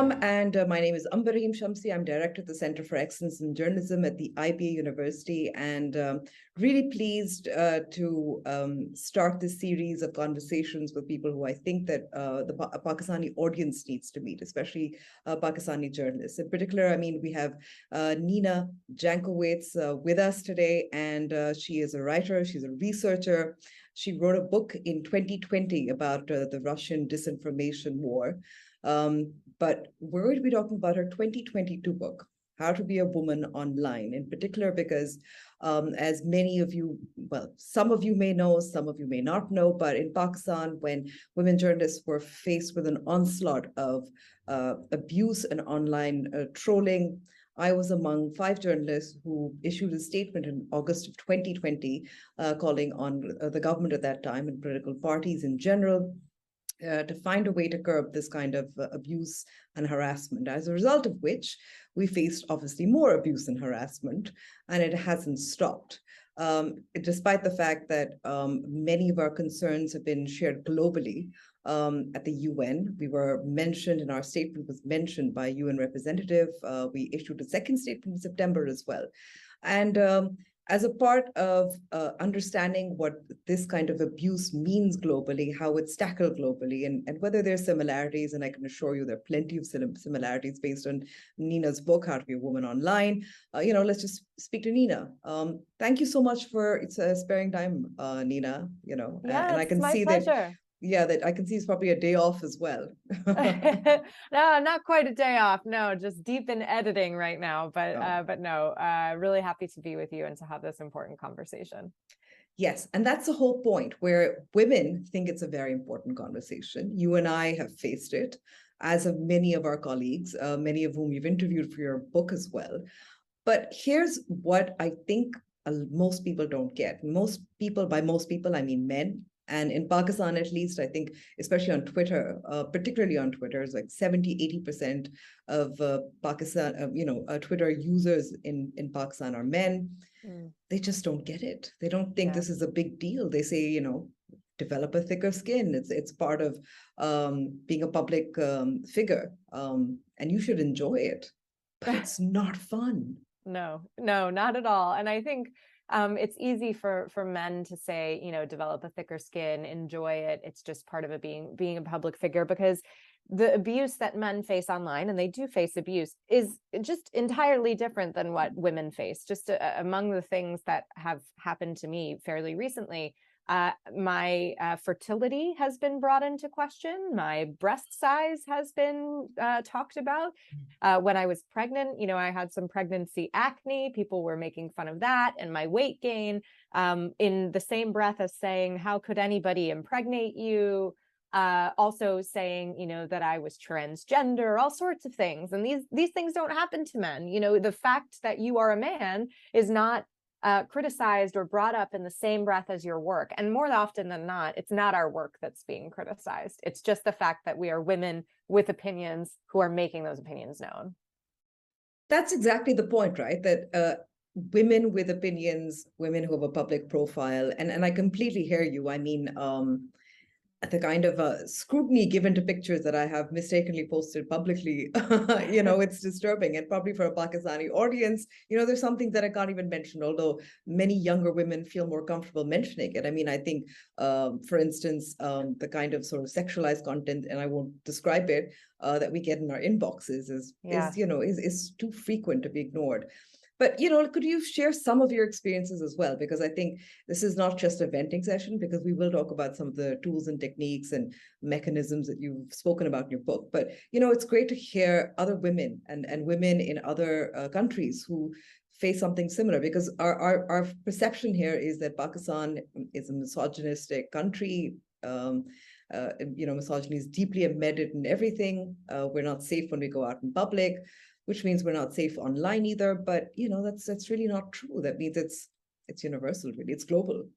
Welcome, and my name is Ambareem Shamsi. I'm director at the Center for Excellence in Journalism at the IBA University, and really pleased to start this series of conversations with people who I think that the Pakistani audience needs to meet, especially Pakistani journalists. In particular, I mean, we have Nina Jankowicz with us today, and she is a writer, she's a researcher. She wrote a book in 2020 about the Russian disinformation war. But we're going to be talking about her 2022 book, How to Be a Woman Online, in particular, because as many of you, well, some of you may know, some of you may not know, but in Pakistan, when women journalists were faced with an onslaught of abuse and online trolling, I was among 5 journalists who issued a statement in August of 2020, calling on the government at that time and political parties in general to find a way to curb this kind of abuse and harassment, as a result of which we faced obviously more abuse and harassment, and it hasn't stopped. Despite the fact that many of our concerns have been shared globally at the UN. We were mentioned, in our statement was mentioned by UN representative. We issued a second statement in September as well. And as a part of understanding what this kind of abuse means globally, how it's tackled globally, and whether there's similarities, and I can assure you there are plenty of similarities based on Nina's book, How to Be a Woman Online. Let's just speak to Nina. Thank you so much for sparing time, Nina. Yeah, and I can my see pleasure. that. Yeah, that I can see it's probably a day off as well. No, not quite a day off. No, just deep in editing right now. But no, really happy to be with you and to have this important conversation. Yes, and that's the whole point, where women think it's a very important conversation. You and I have faced it, as have many of our colleagues, many of whom you've interviewed for your book as well. But here's what I think most people don't get. Most people, by most people, I mean men. And in Pakistan, at least, I think, especially on Twitter, particularly on Twitter, it's like 70–80% of Pakistan, Twitter users in Pakistan are men. They just don't get it. They don't think this is a big deal. They say, develop a thicker skin. It's part of being a public figure, and you should enjoy it. But it's not fun. No, not at all. And I think it's easy for men to say, develop a thicker skin, enjoy it. It's just part of being a public figure, because the abuse that men face online, and they do face abuse, is just entirely different than what women face. Just among the things that have happened to me fairly recently, my fertility has been brought into question. My breast size has been talked about. When I was pregnant, I had some pregnancy acne. People were making fun of that and my weight gain, in the same breath as saying, how could anybody impregnate you? Also saying, that I was transgender, all sorts of things. And these things don't happen to men. The fact that you are a man is not criticized or brought up in the same breath as your work. And more often than not, it's not our work that's being criticized. It's just the fact that we are women with opinions who are making those opinions known. That's exactly the point, right? That women with opinions, women who have a public profile, and I completely hear you. I mean, the kind of scrutiny given to pictures that I have mistakenly posted publicly, it's disturbing. And probably for a Pakistani audience, there's something that I can't even mention, although many younger women feel more comfortable mentioning it. I mean, I think, for instance, the kind of sort of sexualized content, and I won't describe it, that we get in our inboxes is too frequent to be ignored. But, could you share some of your experiences as well? Because I think this is not just a venting session, because we will talk about some of the tools and techniques and mechanisms that you've spoken about in your book. But, it's great to hear other women and women in other countries who face something similar, because our perception here is that Pakistan is a misogynistic country. Misogyny is deeply embedded in everything. We're not safe when we go out in public, which means we're not safe online either. But that's really not true. That means it's universal, really. It's global.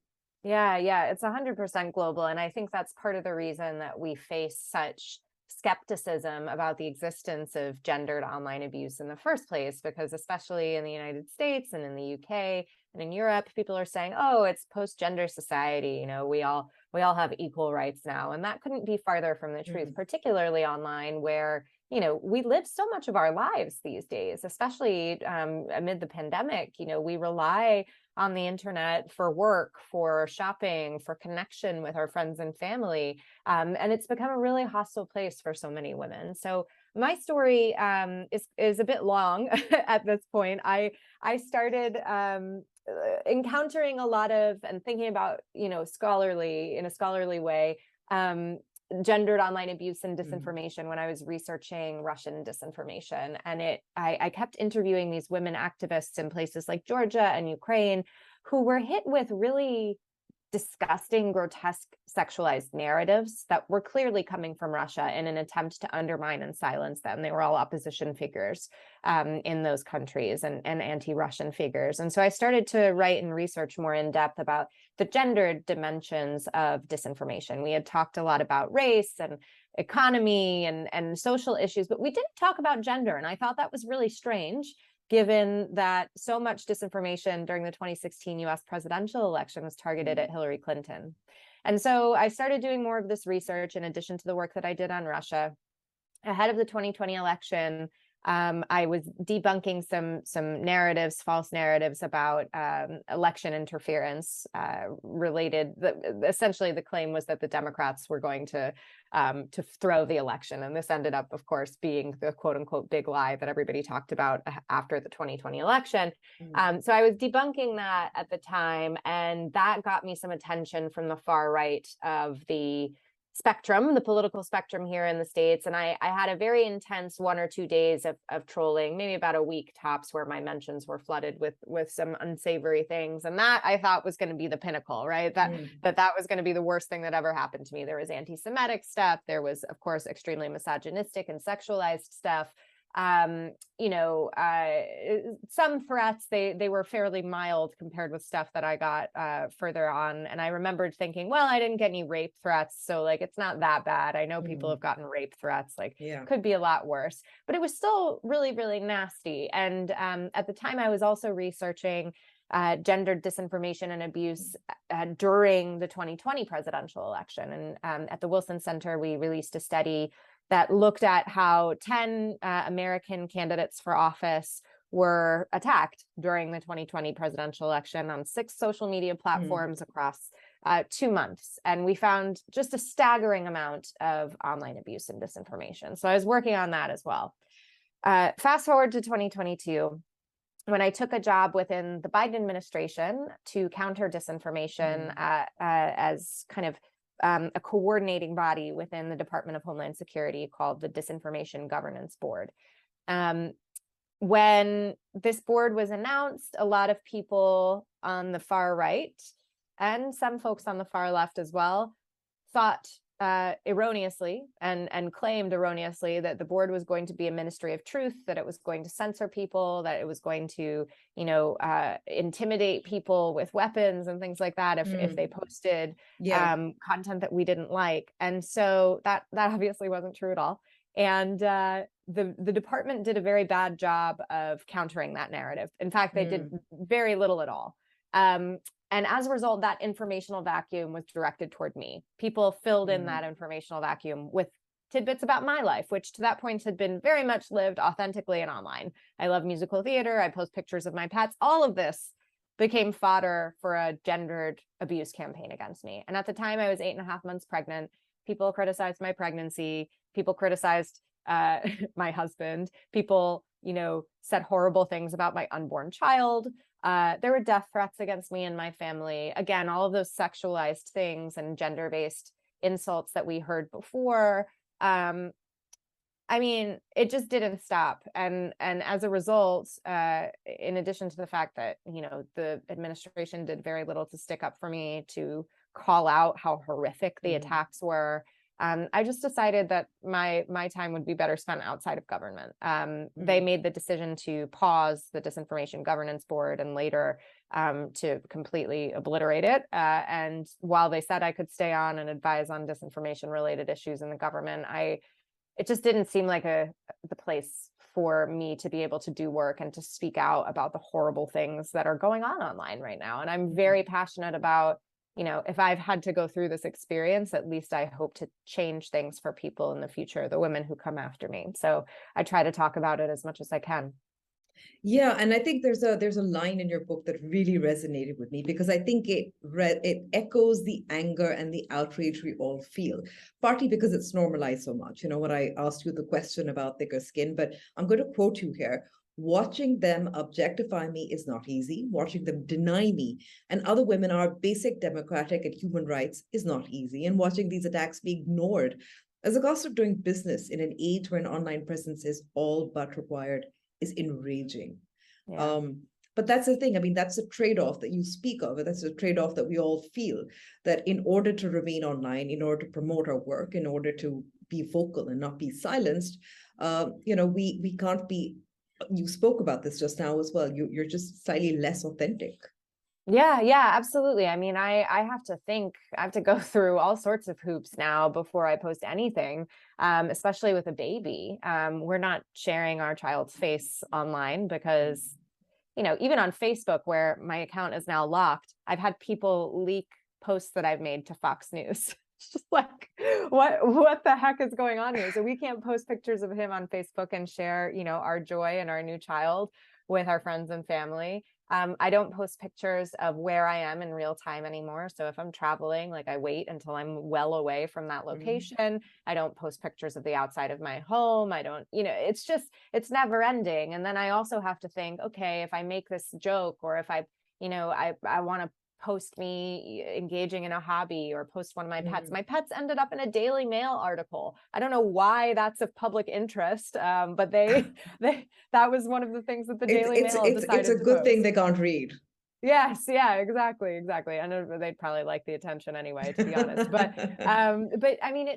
Yeah, it's 100% global. And I think that's part of the reason that we face such skepticism about the existence of gendered online abuse in the first place, because especially in the United States and in the UK and in Europe, people are saying, oh, it's post-gender society. We all have equal rights now. And that couldn't be farther from the truth, particularly online, where we live so much of our lives these days, especially amid the pandemic. We rely on the internet for work, for shopping, for connection with our friends and family. And it's become a really hostile place for so many women. So my story is a bit long at this point. I started encountering a lot of and thinking about, in a scholarly way, gendered online abuse and disinformation when I was researching Russian disinformation. And I kept interviewing these women activists in places like Georgia and Ukraine who were hit with really disgusting, grotesque, sexualized narratives that were clearly coming from Russia in an attempt to undermine and silence them. They were all opposition figures in those countries and anti-Russian figures. And so I started to write and research more in depth about the gendered dimensions of disinformation. We had talked a lot about race and economy and social issues, but we didn't talk about gender. And I thought that was really strange, given that so much disinformation during the 2016 US presidential election was targeted at Hillary Clinton. And so I started doing more of this research in addition to the work that I did on Russia. Ahead of the 2020 election, I was debunking some narratives, false narratives about election interference related. Essentially, the claim was that the Democrats were going to throw the election, and this ended up, of course, being the "quote unquote" big lie that everybody talked about after the 2020 election. So I was debunking that at the time, and that got me some attention from the far right of the spectrum, the political spectrum here in the States. And I had a very intense 1 or 2 days of trolling, maybe about a week tops, where my mentions were flooded with some unsavory things. And that I thought was going to be the pinnacle, right? That was going to be the worst thing that ever happened to me. There was anti-Semitic stuff. There was, of course, extremely misogynistic and sexualized stuff. Some threats, they were fairly mild compared with stuff that I got further on. And I remembered thinking, well, I didn't get any rape threats, so like it's not that bad. I know people have gotten rape threats, could be a lot worse, but it was still really, really nasty. And at the time I was also researching gendered disinformation and abuse during the 2020 presidential election. And at the Wilson Center, we released a study that looked at how 10 American candidates for office were attacked during the 2020 presidential election on 6 social media platforms across 2 months. And we found just a staggering amount of online abuse and disinformation. So I was working on that as well. Fast forward to 2022, when I took a job within the Biden administration to counter disinformation as kind of a coordinating body within the Department of Homeland Security called the Disinformation Governance Board. When this board was announced, a lot of people on the far right and some folks on the far left as well thought erroneously and claimed erroneously that the board was going to be a ministry of truth, that it was going to censor people, that it was going to, intimidate people with weapons and things like that if they posted content that we didn't like. And so that obviously wasn't true at all. And the department did a very bad job of countering that narrative. In fact, they did very little at all. And as a result, that informational vacuum was directed toward me. People filled in that informational vacuum with tidbits about my life, which to that point had been very much lived authentically and online. I love musical theater. I post pictures of my pets. All of this became fodder for a gendered abuse campaign against me. And at the time, I was 8.5 months pregnant. People criticized my pregnancy. People criticized my husband. People, said horrible things about my unborn child. There were death threats against me and my family. Again, all of those sexualized things and gender-based insults that we heard before. It just didn't stop. And as a result, in addition to the fact that, the administration did very little to stick up for me, to call out how horrific the attacks were, I just decided that my time would be better spent outside of government. They made the decision to pause the Disinformation Governance Board and later to completely obliterate it. And while they said I could stay on and advise on disinformation related issues in the government, it just didn't seem like the place for me to be able to do work and to speak out about the horrible things that are going on online right now. And I'm very passionate about if I've had to go through this experience, at least I hope to change things for people in the future, the women who come after me. So I try to talk about it as much as I can. Yeah, and I think there's a line in your book that really resonated with me because I think it echoes the anger and the outrage we all feel, partly because it's normalized so much. When I asked you the question about thicker skin, but I'm going to quote you here. Watching them objectify me is not easy. Watching them deny me and other women our basic democratic and human rights is not easy. And watching these attacks be ignored as a cost of doing business in an age where an online presence is all but required is enraging. Yeah. But that's the thing. I mean, that's a trade-off that you speak of, and that's a trade-off that we all feel, that in order to remain online, in order to promote our work, in order to be vocal and not be silenced, we can't be. You spoke about this just now as well. You're just slightly less authentic. Yeah, absolutely. I mean, I have to go through all sorts of hoops now before I post anything, especially with a baby. We're not sharing our child's face online because, even on Facebook, where my account is now locked, I've had people leak posts that I've made to Fox News. It's just like, what the heck is going on here? So we can't post pictures of him on Facebook and share, our joy and our new child with our friends and family. I don't post pictures of where I am in real time anymore. So if I'm traveling, like I wait until I'm well away from that location. I don't post pictures of the outside of my home. I don't, it's never ending. And then I also have to think, okay, if I make this joke or if I want to post me engaging in a hobby or post one of my pets. My pets ended up in a Daily Mail article. I don't know why that's of public interest, but that was one of the things that the Daily Mail decided it's a to good post. thing they can't read. Yes, yeah, exactly. And they'd probably like the attention anyway, to be honest. But I mean,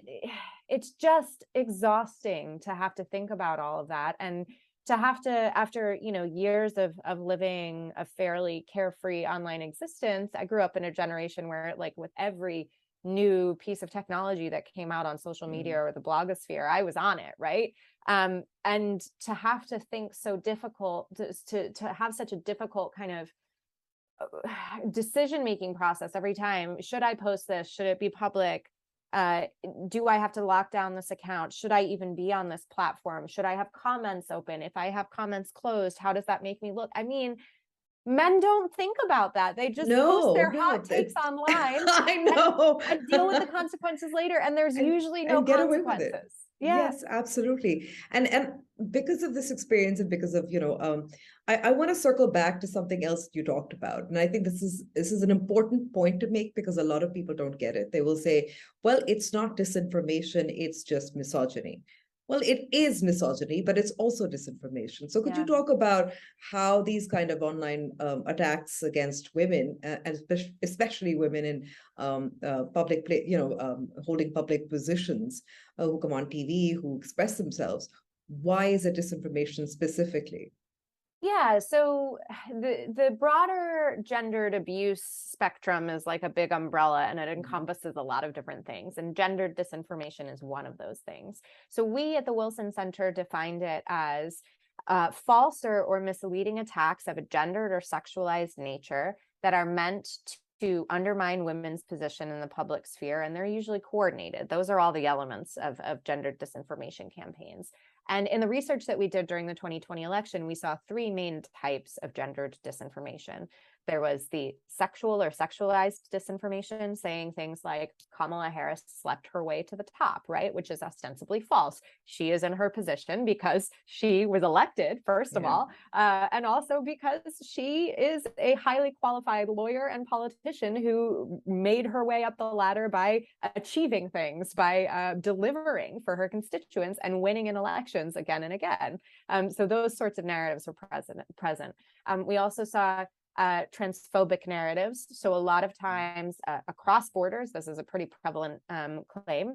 it's just exhausting to have to think about all of that and to have to, after years of living a fairly carefree online existence. I grew up in a generation where, like, with every new piece of technology that came out on social media or the blogosphere, I was on it, right? And to have to think so difficult, to have such a difficult kind of decision-making process every time. Should I post this? Should it be public? Do I have to lock down this account? Should I even be on this platform? Should I have comments open? If I have comments closed, how does that make me look? I mean, men don't think about that. They just post their hot takes online. I know. And deal with the consequences later. And there's usually no get away with it. consequences. Yeah. Yes, absolutely. And because of this experience and because of, I want to circle back to something else you talked about. And I think this is an important point to make because a lot of people don't get it. They will say, well, it's not disinformation, it's just misogyny. Well, it is misogyny, but it's also disinformation. So could you talk about how these kind of online attacks against women, and especially women in public, holding public positions, who come on TV, who express themselves, why is it disinformation specifically? Yeah, so the broader gendered abuse spectrum is like a big umbrella, and it encompasses a lot of different things. And gendered disinformation is one of those things. So we at the Wilson Center defined it as false or misleading attacks of a gendered or sexualized nature that are meant to undermine women's position in the public sphere, and they're usually coordinated. Those are all the elements of gendered disinformation campaigns. And in the research that we did during the 2020 election, we saw three main types of gendered disinformation. There was the sexual or sexualized disinformation, saying things like Kamala Harris slept her way to the top, right? Which is ostensibly false. She is in her position because she was elected, first of all, and also because she is a highly qualified lawyer and politician who made her way up the ladder by achieving things, by delivering for her constituents and winning in elections again and again. So those sorts of narratives were present. We also saw transphobic narratives. So a lot of times across borders, this is a pretty prevalent claim,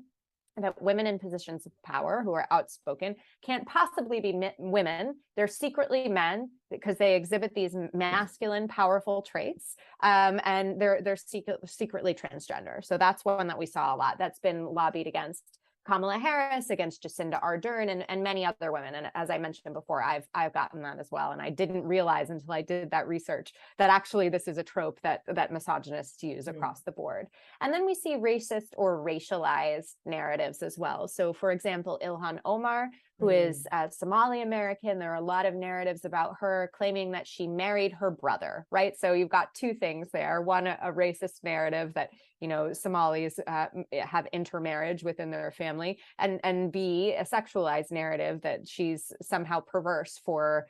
that women in positions of power who are outspoken can't possibly be women. They're secretly men because they exhibit these masculine, powerful traits, and they're secretly transgender. So that's one that we saw a lot. That's been lobbied against Kamala Harris against Jacinda Ardern, and many other women. And as I mentioned before, I've gotten that as well. And I didn't realize until I did that research that actually this is a trope that misogynists use across the board. And then we see racist or racialized narratives as well. So for example, Ilhan Omar, who is Somali American, there are a lot of narratives about her claiming that she married her brother, right? So you've got two things there. One, a racist narrative that, you know, Somalis have intermarriage within their family, and B, a sexualized narrative that she's somehow perverse for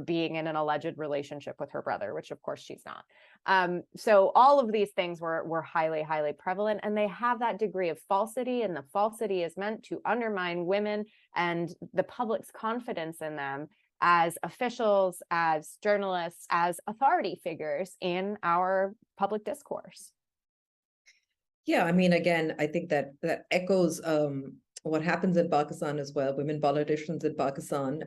being in an alleged relationship with her brother, which of course she's not. So all of these things were highly, highly prevalent, and they have that degree of falsity, and the falsity is meant to undermine women and the public's confidence in them as officials, as journalists, as authority figures in our public discourse. Yeah, I mean, again, I think that echoes what happens in Pakistan as well. Women politicians in Pakistan,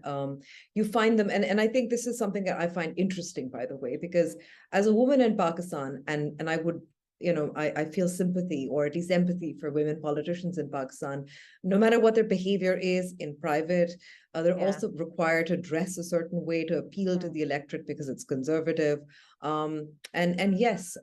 you find them, and I think this is something that I find interesting, by the way, because as a woman in Pakistan, and I would, you know, I feel sympathy, or at least empathy, for women politicians in Pakistan, no matter what their behavior is in private. They're also required to dress a certain way to appeal to the electorate because it's conservative. And yes,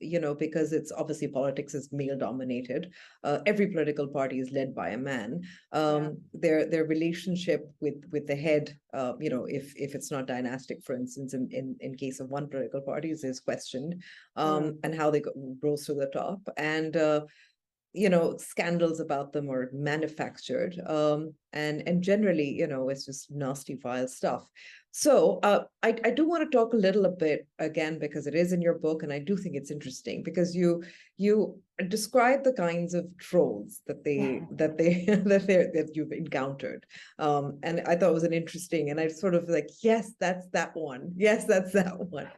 you know, because it's obviously politics is male dominated. Every political party is led by a man. Their relationship with the head, you know, if it's not dynastic, for instance, in case of one political party, is questioned, and how they rose to the top. And you know, scandals about them are manufactured, and generally, you know, it's just nasty, vile stuff. So I do want to talk a little bit again, because it is in your book, and I do think it's interesting because you describe the kinds of trolls that you've encountered, and I thought it was an interesting, and I sort of like, yes, that's that one, yes, that's that one.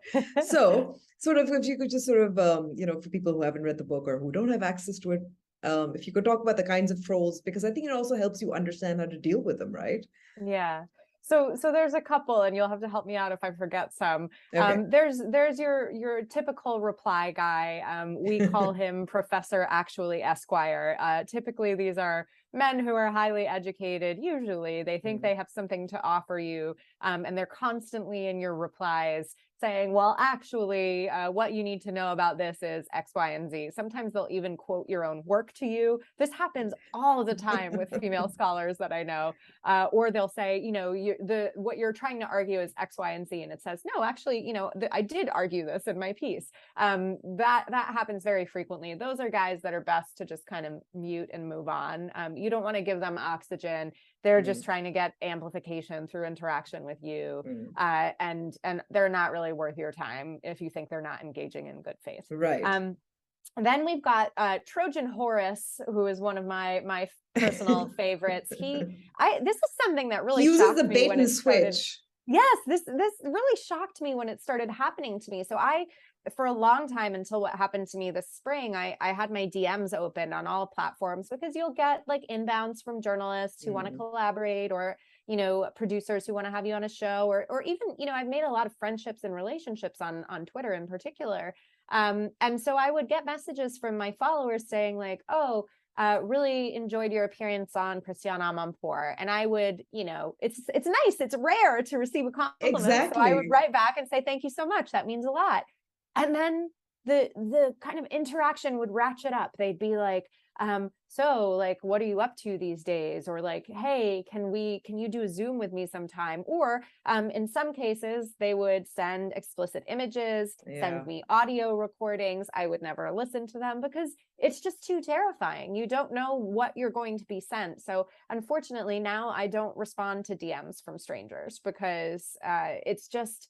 So sort of, if you could just sort of, you know, for people who haven't read the book or who don't have access to it, if you could talk about the kinds of trolls, because I think it also helps you understand how to deal with them, right? Yeah. So there's a couple, and you'll have to help me out if I forget some. Okay. There's your typical reply guy. We call him Professor Actually Esquire. Typically, these are men who are highly educated. Usually, they think they have something to offer you, and they're constantly in your replies saying, well, actually, what you need to know about this is X, Y, and Z. Sometimes they'll even quote your own work to you. This happens all the time with female scholars that I know. Or they'll say, you know, what you're trying to argue is X, Y, and Z. And it says, no, actually, you know, I did argue this in my piece. That happens very frequently. Those are guys that are best to just kind of mute and move on. You don't want to give them oxygen. They're just trying to get amplification through interaction with you. And they're not really worth your time if you think they're not engaging in good faith. Right. Then we've got Trojan Horace, who is one of my personal favorites. This is something that really uses shocked the me bait when and it started. switch. Yes, this really shocked me when it started happening to me. So for a long time, until what happened to me this spring, I had my DMs open on all platforms, because you'll get like inbounds from journalists who want to collaborate, or, you know, producers who want to have you on a show, or even, you know, I've made a lot of friendships and relationships on Twitter in particular. And so I would get messages from my followers saying like, oh, really enjoyed your appearance on Christiane Amanpour. And I would, you know, it's nice, it's rare to receive a compliment. Exactly. So I would write back and say, thank you so much, that means a lot. And then the kind of interaction would ratchet up. They'd be like, so like, what are you up to these days? Or like, hey, can you do a Zoom with me sometime? Or in some cases, they would send explicit images, send me audio recordings. I would never listen to them because it's just too terrifying. You don't know what you're going to be sent. So unfortunately, now I don't respond to DMs from strangers, because it's just,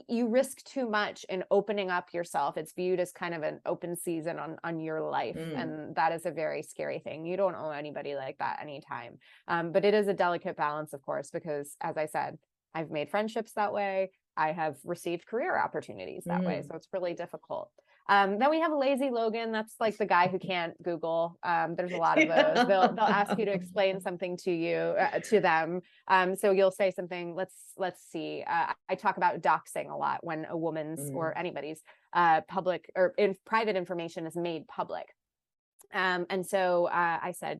you risk too much in opening up yourself. It's viewed as kind of an open season on your life. And that is a very scary thing. You don't owe anybody like that anytime. But it is a delicate balance, of course, because as I said, I've made friendships that way. I have received career opportunities that way. So it's really difficult. Then we have Lazy Logan. That's like the guy who can't Google. There's a lot of those. They'll ask you to explain something to you, to them. So you'll say something. Let's see. I talk about doxing a lot when a woman's or anybody's public or private information is made public. And so I said,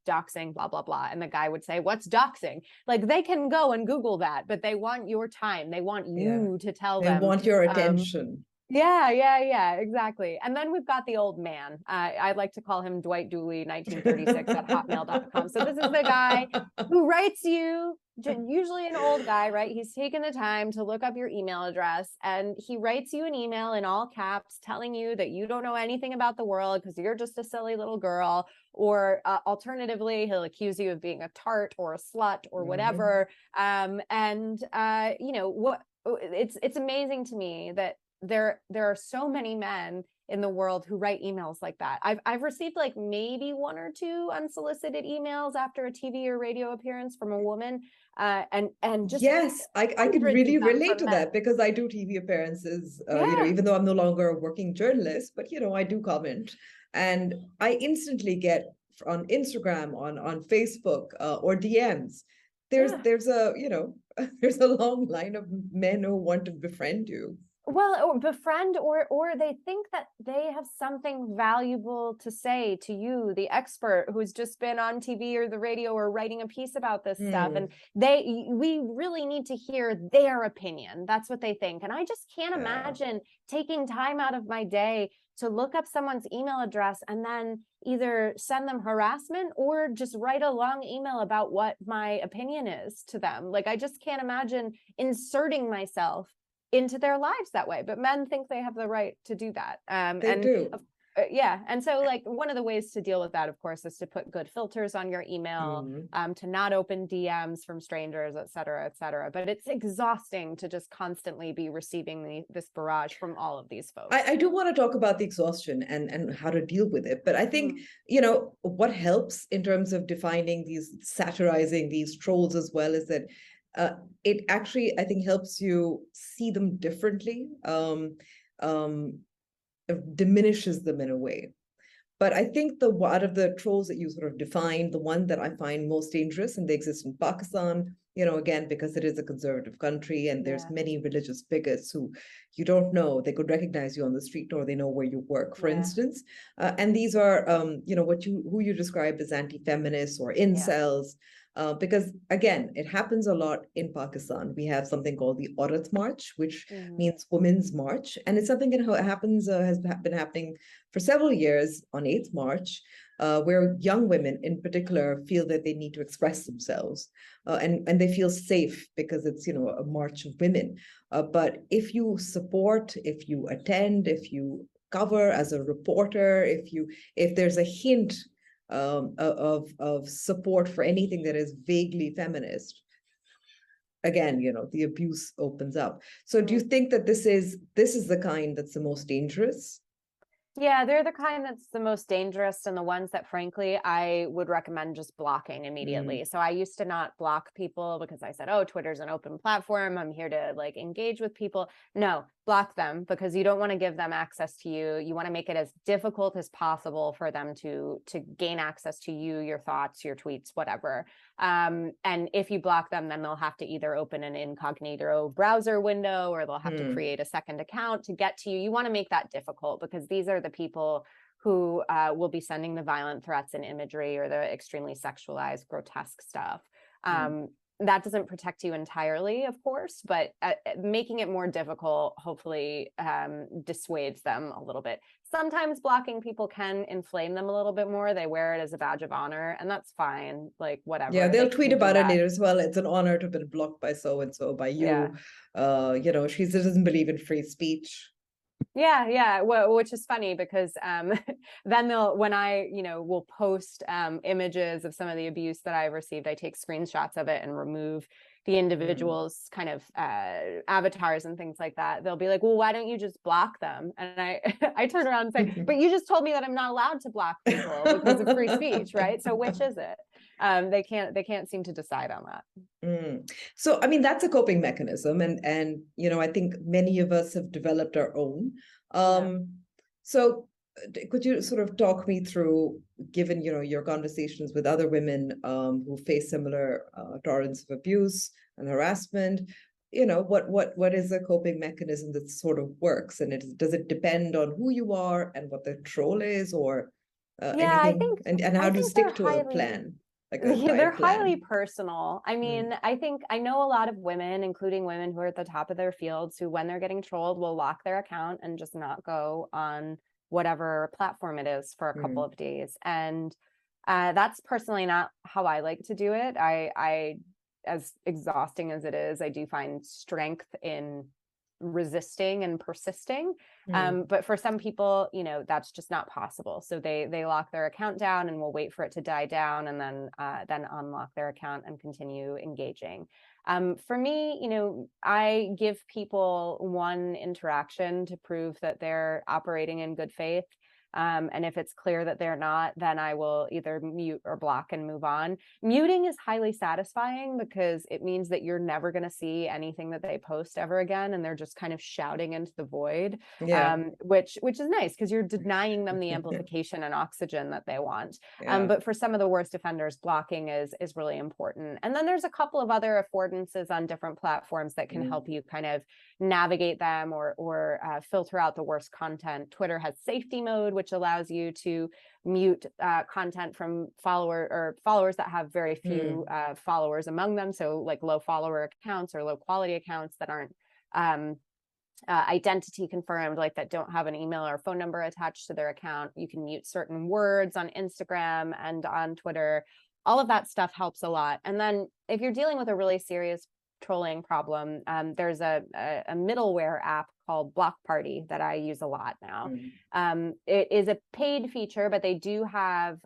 doxing, blah, blah, blah. And the guy would say, what's doxing? Like, they can go and Google that, but they want your time. They want you to tell They them. want your attention. Yeah, exactly. And then we've got the old man. I like to call him Dwight Dooley, 1936 at hotmail.com. So this is the guy who writes you, usually an old guy, right? He's taken the time to look up your email address, and he writes you an email in all caps telling you that you don't know anything about the world because you're just a silly little girl. Or alternatively, he'll accuse you of being a tart or a slut or whatever. It's amazing to me that there are so many men in the world who write emails like that. I've received like maybe one or two unsolicited emails after a TV or radio appearance from a woman, and just yes, I can really relate to men. that because I do TV appearances. Yeah. Even though I'm no longer a working journalist, but I do comment, and I instantly get on Instagram, on Facebook, or DMs. There's a there's a long line of men who want to befriend you. Well, or befriend, or they think that they have something valuable to say to you, the expert who's just been on TV or the radio or writing a piece about this stuff, and we really need to hear their opinion. That's what they think. And I just can't imagine taking time out of my day to look up someone's email address and then either send them harassment or just write a long email about what my opinion is to them. Like, I just can't imagine inserting myself into their lives that way, but men think they have the right to do that. They do. And so, like, one of the ways to deal with that, of course, is to put good filters on your email, to not open DMs from strangers, et cetera, et cetera. But it's exhausting to just constantly be receiving this barrage from all of these folks. I do want to talk about the exhaustion and how to deal with it. But I think, what helps in terms of defining satirizing these trolls as well is that it actually, I think, helps you see them differently, diminishes them in a way. But I think out of the trolls that you sort of defined, the one that I find most dangerous, and they exist in Pakistan, again, because it is a conservative country and there's many religious bigots who you don't know, they could recognize you on the street or they know where you work, for instance. And these are, who you describe as anti-feminists or incels. Because again, it happens a lot in Pakistan. We have something called the Aurat March, which means Women's March, and it's something that has been happening for several years on 8th March, where young women in particular feel that they need to express themselves, and they feel safe because it's a march of women. But if you support, if you attend, if you cover as a reporter, if there's a hint of support for anything that is vaguely feminist, again, the abuse opens up. So do you think that this is the kind that's the most dangerous? Yeah, they're the kind that's the most dangerous, and the ones that, frankly, I would recommend just blocking immediately. So I used to not block people because I said, oh, Twitter's an open platform, I'm here to like engage with people. No, block them, because you don't want to give them access to you. You want to make it as difficult as possible for them to gain access to you, your thoughts, your tweets, whatever. And if you block them, then they'll have to either open an incognito browser window or they'll have to create a second account to get to you. You want to make that difficult, because these are the people who will be sending the violent threats and imagery or the extremely sexualized, grotesque stuff. That doesn't protect you entirely, of course, but making it more difficult hopefully dissuades them a little bit. Sometimes blocking people can inflame them a little bit more. They wear it as a badge of honor, and that's fine. Like, whatever. Yeah, they'll tweet about it later as well. It's an honor to have been blocked by so and so, by you. She doesn't believe in free speech. Yeah. Well, which is funny because then when I, will post images of some of the abuse that I've received, I take screenshots of it and remove the individual's kind of avatars and things like that. They'll be like, well, why don't you just block them? And I turn around and say, but you just told me that I'm not allowed to block people because of free speech, right? So which is it? They can't seem to decide on that. So, I mean, that's a coping mechanism. And I think many of us have developed our own. So could you sort of talk me through, given, your conversations with other women who face similar torrents of abuse and harassment, what is a coping mechanism that sort of works? And does it depend on who you are and what the troll is, or? Yeah, Anything? And how I do you think they're stick to a highly plan, like a yeah, they're diet highly plan? personal. I Mm, mean, I think I know a lot of women, including women who are at the top of their fields, who, when they're getting trolled, will lock their account and just not go on whatever platform it is for a couple mm, of days. And that's personally not how I like to do it. As exhausting as it is, I do find strength in resisting and persisting. mm, But for some people, that's just not possible. So they lock their account down and will wait for it to die down, and then unlock their account and continue engaging. For me, I give people one interaction to prove that they're operating in good faith. And if it's clear that they're not, then I will either mute or block and move on. Muting is highly satisfying because it means that you're never going to see anything that they post ever again, and they're just kind of shouting into the void, yeah. which is nice because you're denying them the amplification and oxygen that they want. Yeah. But for some of the worst offenders, blocking is really important. And then there's a couple of other affordances on different platforms that can help you kind of navigate them or filter out the worst content. Twitter has safety mode, which allows you to mute content from followers that have very few followers among them. So like low follower accounts or low quality accounts that aren't identity confirmed, like that don't have an email or phone number attached to their account. You can mute certain words on Instagram and on Twitter. All of that stuff helps a lot. And then if you're dealing with a really serious trolling problem, there's a middleware app called Block Party that I use a lot now. It is a paid feature, but they do have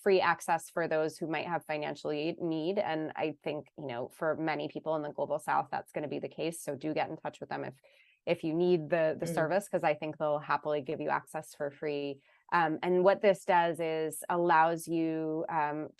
free access for those who might have financial need. And I think, for many people in the global South, that's going to be the case. So do get in touch with them if you need the service, because I think they'll happily give you access for free. And what this does is allows you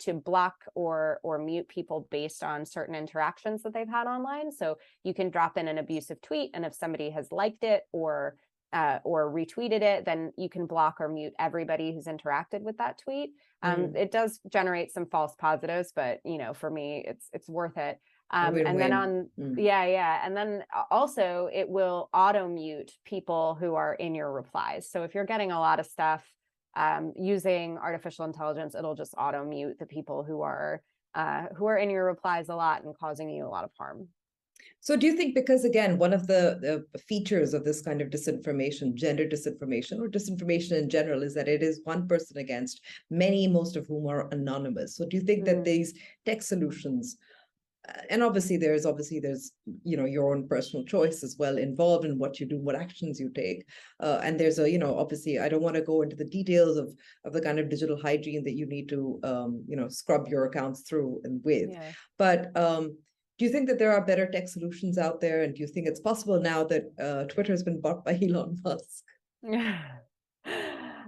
to block or mute people based on certain interactions that they've had online. So you can drop in an abusive tweet, and if somebody has liked it or retweeted it, then you can block or mute everybody who's interacted with that tweet. It does generate some false positives, but for me, it's worth it. And then and then also it will auto mute people who are in your replies. So if you're getting a lot of stuff using artificial intelligence, it'll just auto mute the people who are in your replies a lot and causing you a lot of harm. So do you think, because again, one of the features of this kind of disinformation, gender disinformation or disinformation in general, is that it is one person against many, most of whom are anonymous. So do you think that these tech solutions, and obviously there's your own personal choice as well involved in what you do, what actions you take, and there's obviously I don't want to go into the details of the kind of digital hygiene that you need to scrub your accounts through and with, but do you think that there are better tech solutions out there, and do you think it's possible now that Twitter has been bought by Elon Musk?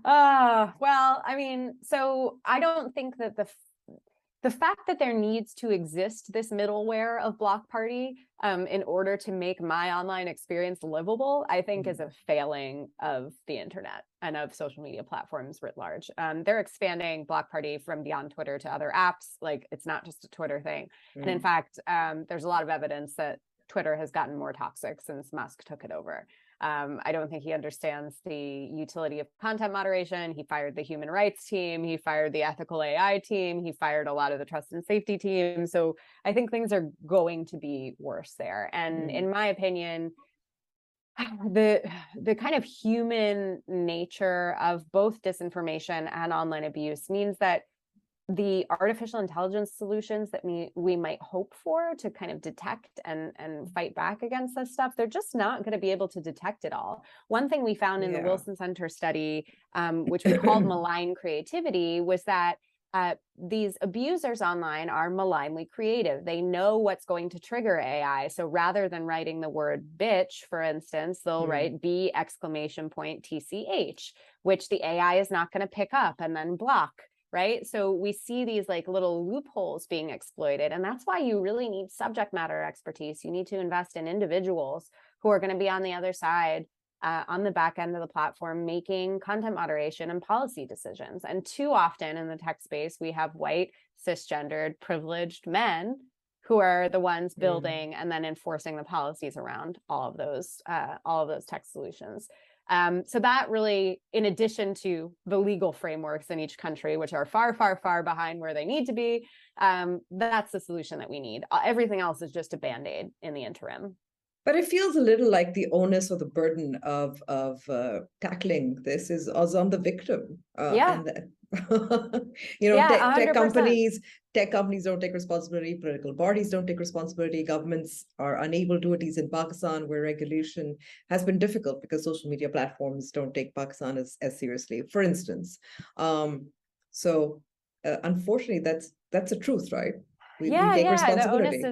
Well, I mean, so I don't think that the fact that there needs to exist this middleware of Block Party in order to make my online experience livable, I think is a failing of the internet and of social media platforms writ large. They're expanding Block Party from beyond Twitter to other apps. Like, it's not just a Twitter thing. And in fact, there's a lot of evidence that Twitter has gotten more toxic since Musk took it over. I don't think he understands the utility of content moderation. He fired the human rights team. He fired the ethical AI team. He fired a lot of the trust and safety team. So I think things are going to be worse there. And in my opinion, the kind of human nature of both disinformation and online abuse means that the artificial intelligence solutions that we might hope for to kind of detect and fight back against this stuff, they're just not going to be able to detect it all. One thing we found in the Wilson Center study, which we called malign creativity, was that these abusers online are malignly creative. They know what's going to trigger AI. So rather than writing the word bitch, for instance, they'll write B exclamation point TCH, which the AI is not going to pick up and then block. Right. So we see these like little loopholes being exploited. And that's why you really need subject matter expertise. You need to invest in individuals who are going to be on the other side, on the back end of the platform, making content moderation and policy decisions. And too often in the tech space, we have white, cisgendered, privileged men who are the ones building and then enforcing the policies around all of those tech solutions. So that really, in addition to the legal frameworks in each country, which are far, far, far behind where they need to be, that's the solution that we need. Everything else is just a Band-Aid in the interim. But it feels a little like the onus or the burden of tackling this is on the victim, Yeah. and that, you know, Yeah, tech 100%. companies don't take responsibility, political bodies don't take responsibility, governments are unable to, at least in Pakistan, where regulation has been difficult because social media platforms don't take Pakistan as seriously, for instance. So unfortunately, that's the truth, right? We Yeah, take yeah. responsibility.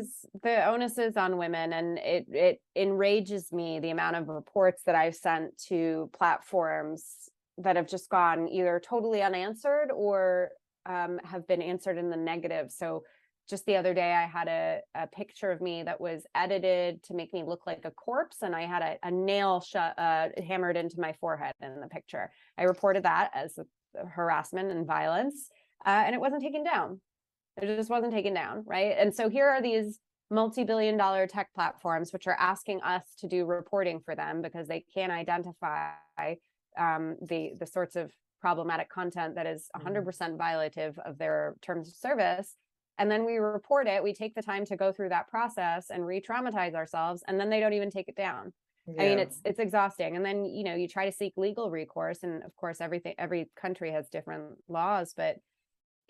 The onus is on women, and it enrages me the amount of reports that I've sent to platforms that have just gone either totally unanswered or have been answered in the negative. So just the other day, I had a picture of me that was edited to make me look like a corpse, and I had a nail hammered into my forehead in the picture. I reported that as harassment and violence, and it wasn't taken down. It just wasn't taken down, right? And so here are these multi-billion-dollar tech platforms which are asking us to do reporting for them because they can't identify the sorts of problematic content that is 100% violative of their terms of service. And then we report it, we take the time to go through that process and re-traumatize ourselves, and then they don't even take it down. I mean, it's exhausting. And then, you know, you try to seek legal recourse, and of course, every country has different laws, but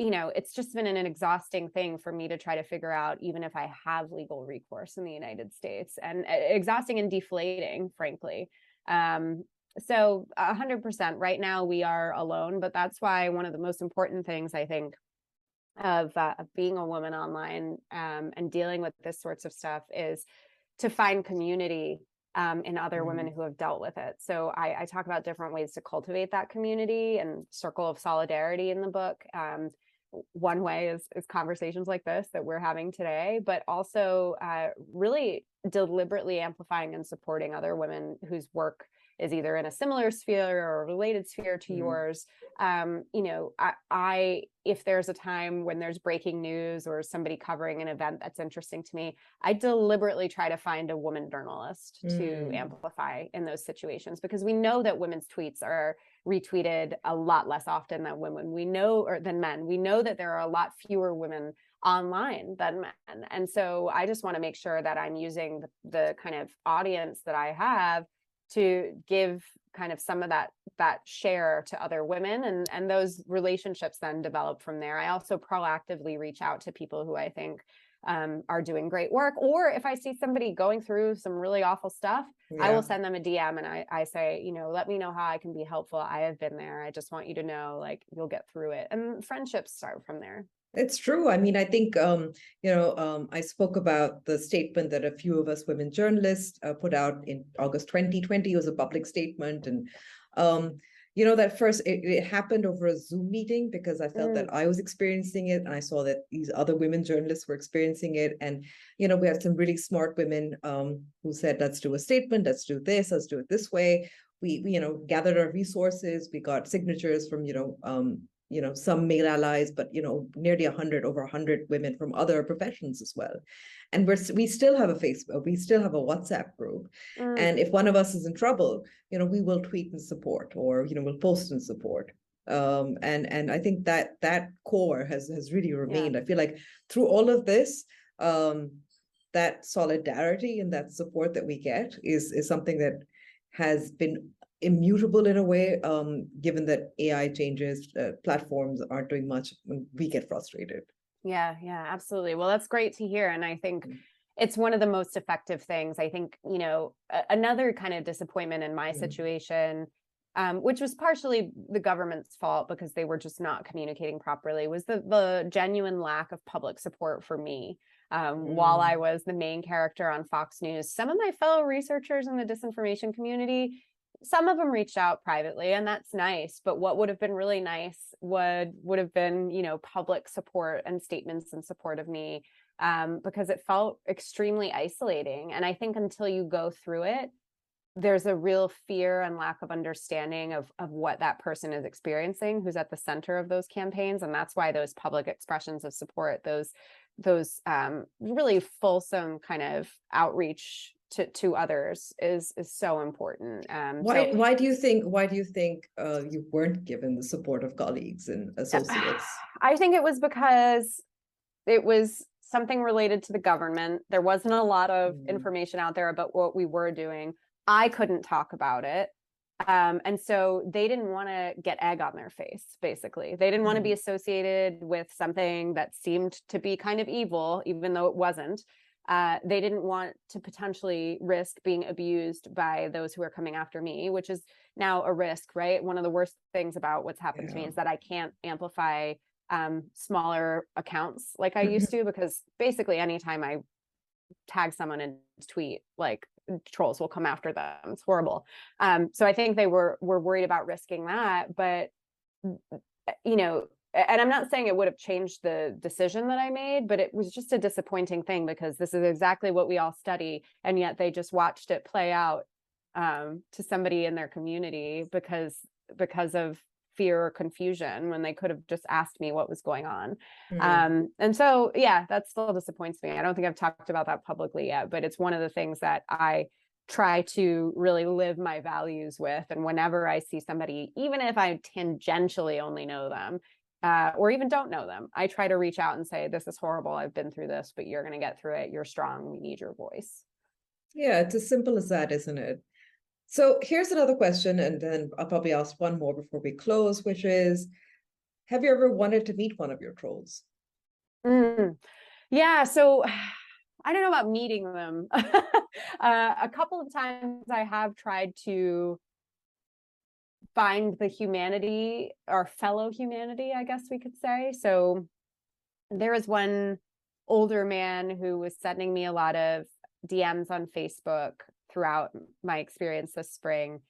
you know, it's just been an exhausting thing for me to try to figure out, even if I have legal recourse in the United States, and exhausting and deflating, frankly. So 100% right now we are alone, but that's why one of the most important things I think of being a woman online and dealing with this sorts of stuff is to find community in other women who have dealt with it. So I talk about different ways to cultivate that community and circle of solidarity in the book. One way is conversations like this that we're having today, but also really deliberately amplifying and supporting other women whose work is either in a similar sphere or a related sphere to yours. You know, if there's a time when there's breaking news or somebody covering an event that's interesting to me, I deliberately try to find a woman journalist to amplify in those situations, because we know that women's tweets are retweeted a lot less often than women. We know, or than men. We know that there are a lot fewer women online than men. And so I just want to make sure that I'm using the kind of audience that I have to give kind of some of that share to other women, and those relationships then develop from there. I also proactively reach out to people who I think are doing great work, or if I see somebody going through some really awful stuff, I will send them a DM and I say, you know, let me know how I can be helpful. I have been there. I just want you to know, like, you'll get through it. And friendships start from there. It's true. I mean, I think, I spoke about the statement that a few of us women journalists put out in August 2020. It was a public statement. And, that first, it happened over a Zoom meeting because I felt that I was experiencing it. And I saw that these other women journalists were experiencing it. And, we had some really smart women who said, let's do a statement, let's do this, let's do it this way. We gathered our resources. We got signatures from, some male allies, but nearly over 100 women from other professions as well. And we still have a Facebook, we still have a WhatsApp group. And if one of us is in trouble, we will tweet and support, or we'll post and support. And I think that core has really remained. I feel like through all of this, that solidarity and that support that we get is something that has been immutable in a way, given that AI changes, platforms aren't doing much, we get frustrated. Yeah, absolutely. Well, that's great to hear. And I think it's one of the most effective things. I think, another kind of disappointment in my situation, which was partially the government's fault because they were just not communicating properly, was the genuine lack of public support for me. While I was the main character on Fox News, some of my fellow researchers in the disinformation community, some of them reached out privately, and that's nice. But what would have been really nice would have been, public support and statements in support of me, because it felt extremely isolating. And I think until you go through it, there's a real fear and lack of understanding of what that person is experiencing, who's at the center of those campaigns. And that's why those public expressions of support, those really fulsome kind of outreach to others is so important. Why do you think you weren't given the support of colleagues and associates? I think it was because it was something related to the government. There wasn't a lot of information out there about what we were doing. I couldn't talk about it. And so they didn't want to get egg on their face, basically. They didn't want to be associated with something that seemed to be kind of evil, even though it wasn't. They didn't want to potentially risk being abused by those who are coming after me, which is now a risk, right? One of the worst things about what's happened to me is that I can't amplify smaller accounts like I used to, because basically anytime I tag someone and tweet, like, trolls will come after them. It's horrible. So I think they were worried about risking that, but you know, and I'm not saying it would have changed the decision that I made, but it was just a disappointing thing, because this is exactly what we all study, and yet they just watched it play out to somebody in their community because of fear or confusion, when they could have just asked me what was going on. And so, yeah, that still disappoints me. I don't think I've talked about that publicly yet, but it's one of the things that I try to really live my values with. And whenever I see somebody, even if I tangentially only know them, or even don't know them, I try to reach out and say, this is horrible. I've been through this, but you're going to get through it. You're strong. We need your voice. Yeah, it's as simple as that, isn't it? So here's another question, and then I'll probably ask one more before we close, which is, have you ever wanted to meet one of your trolls? Yeah, so I don't know about meeting them. A couple of times I have tried to find the humanity, or fellow humanity, I guess we could say. So there was one older man who was sending me a lot of DMs on Facebook throughout my experience this spring.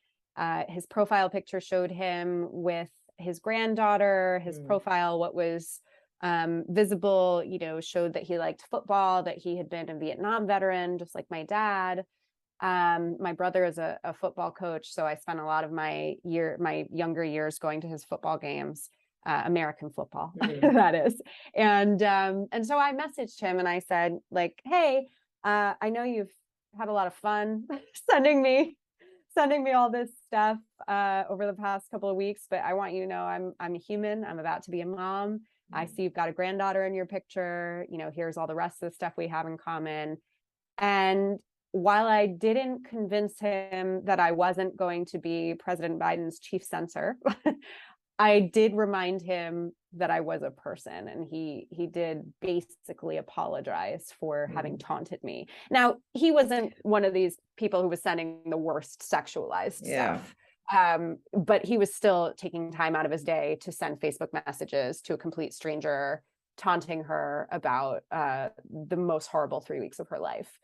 His profile picture showed him with his granddaughter. His profile, what was visible, you know, showed that he liked football, that he had been a Vietnam veteran, just like my dad. My brother is a football coach, so I spent a lot of my younger years going to his football games, American football, that is. And so I messaged him and I said, like, hey, I know you've had a lot of fun sending me all this stuff over the past couple of weeks, but I want you to know I'm a human. I'm about to be a mom. I see you've got a granddaughter in your picture. You know, here's all the rest of the stuff we have in common. And while I didn't convince him that I wasn't going to be President Biden's chief censor, I did remind him that I was a person, and he did basically apologize for having taunted me. Now, he wasn't one of these people who was sending the worst sexualized stuff, but he was still taking time out of his day to send Facebook messages to a complete stranger, taunting her about the most horrible 3 weeks of her life.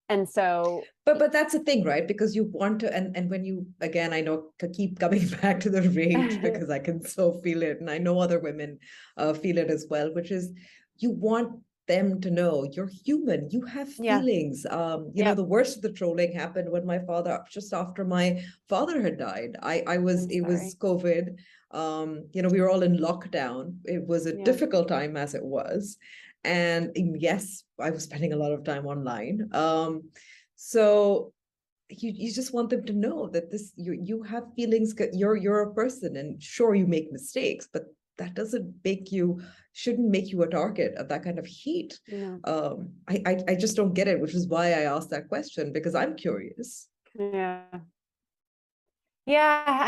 And so, but that's the thing, right? Because you want to, and when you, again, I know, keep coming back to the rage, because I can so feel it, and I know other women feel it as well, which is, you want them to know you're human, you have feelings. You know, the worst of the trolling happened when my father, just after my father had died. It was COVID. You know, we were all in lockdown. It was a difficult time as it was. And yes, I was spending a lot of time online. So you just want them to know that you have feelings. You're a person, and sure, you make mistakes, but that shouldn't make you a target of that kind of heat. I just don't get it, which is why I asked that question, because I'm curious. I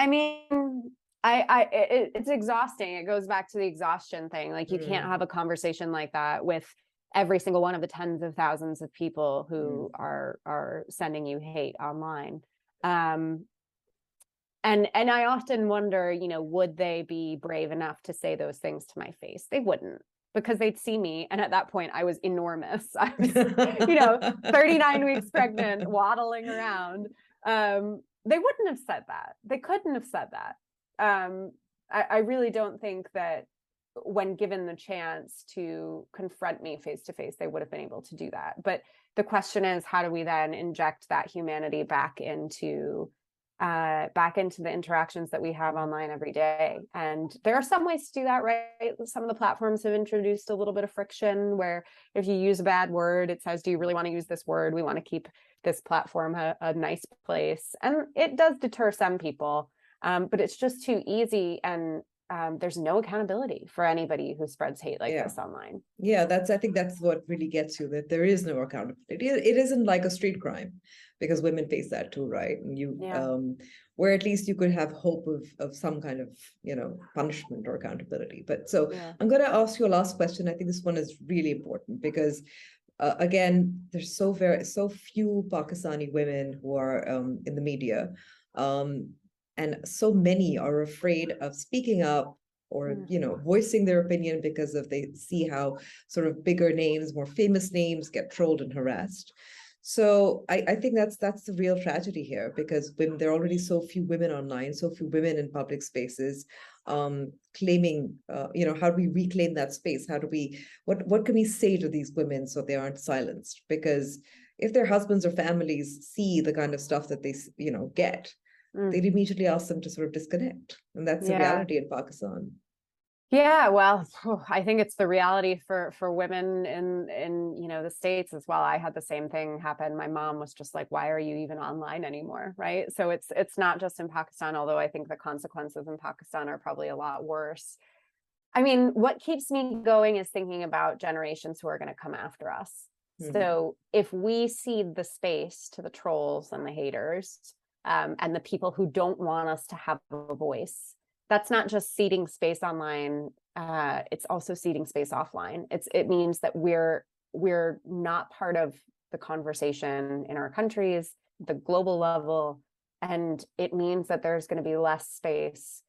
mean, it's exhausting. It goes back to the exhaustion thing. Like, you can't have a conversation like that with every single one of the tens of thousands of people who are sending you hate online. And I often wonder, you know, would they be brave enough to say those things to my face? They wouldn't, because they'd see me. And at that point, I was enormous. I was, you know, 39 weeks pregnant, waddling around. They wouldn't have said that. They couldn't have said that. I really don't think that when given the chance to confront me face to face, they would have been able to do that. But the question is, how do we then inject that humanity back into back into the interactions that we have online every day. And there are some ways to do that, right? Some of the platforms have introduced a little bit of friction where if you use a bad word, it says, do you really want to use this word? We want to keep this platform a nice place. And it does deter some people, but it's just too easy. And there's no accountability for anybody who spreads hate like this online. Yeah, I think that's what really gets you, that there is no accountability. It isn't like a street crime, because women face that too, right? And where at least you could have hope of some kind of, punishment or accountability. But so I'm going to ask you a last question. I think this one is really important because again, there's so few Pakistani women who are in the media, and so many are afraid of speaking up or voicing their opinion because they see how sort of bigger names, more famous names get trolled and harassed. So I think that's the real tragedy here, because there are already so few women online, so few women in public spaces, claiming, how do we reclaim that space? What can we say to these women so they aren't silenced? Because if their husbands or families see the kind of stuff that they, get, they'd immediately ask them to sort of disconnect. And that's the reality in Pakistan. Yeah, well, I think it's the reality for women in the States as well. I had the same thing happen. My mom was just like, why are you even online anymore? Right. So it's not just in Pakistan, although I think the consequences in Pakistan are probably a lot worse. I mean, what keeps me going is thinking about generations who are going to come after us. So if we cede the space to the trolls and the haters, and the people who don't want us to have a voice, that's not just ceding space online. It's also ceding space offline. It means that we're not part of the conversation in our countries, the global level, and it means that there's going to be less space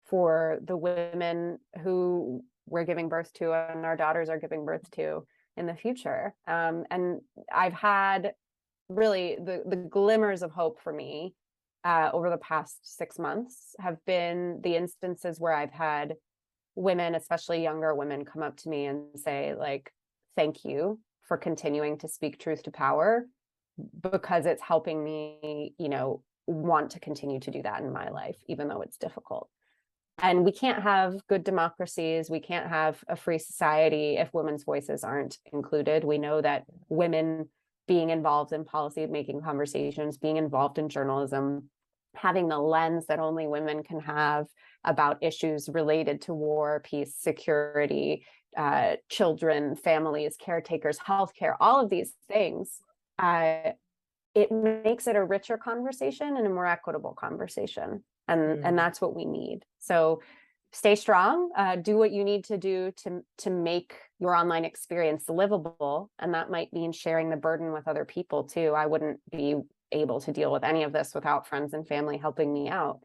for the women who we're giving birth to and our daughters are giving birth to in the future. And I've had really the glimmers of hope for me over the past 6 months have been the instances where I've had women, especially younger women, come up to me and say, like, thank you for continuing to speak truth to power, because it's helping me, want to continue to do that in my life, even though it's difficult. And we can't have good democracies. We can't have a free society if women's voices aren't included. We know that women being involved in policy making conversations, being involved in journalism, having the lens that only women can have about issues related to war, peace, security, children, families, caretakers, healthcare, all of these things, it makes it a richer conversation and a more equitable conversation. And that's what we need. So stay strong, do what you need to do to make your online experience livable. And that might mean sharing the burden with other people too. I wouldn't be able to deal with any of this without friends and family helping me out.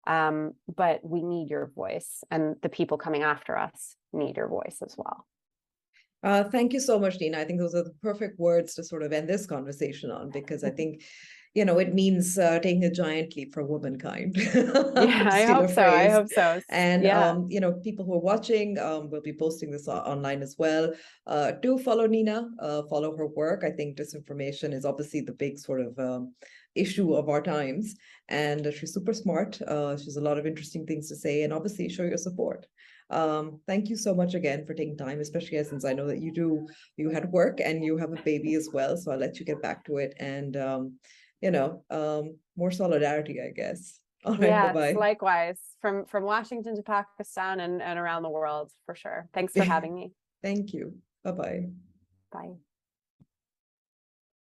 But we need your voice, and the people coming after us need your voice as well. Thank you so much, Nina. I think those are the perfect words to sort of end this conversation on, because I think, it means taking a giant leap for womankind. Yeah, I hope so. I hope so. And, people who are watching, will be posting this online as well. Do follow Nina, follow her work. I think disinformation is obviously the big sort of issue of our times. And she's super smart. She has a lot of interesting things to say, and obviously show your support. Thank you so much again for taking time, especially since I know that you had work and you have a baby as well. So I'll let you get back to it, and more solidarity, I guess. All right, yes, bye-bye. Likewise, from Washington to Pakistan and around the world, for sure. Thanks for having me. Thank you. Bye-bye. Bye.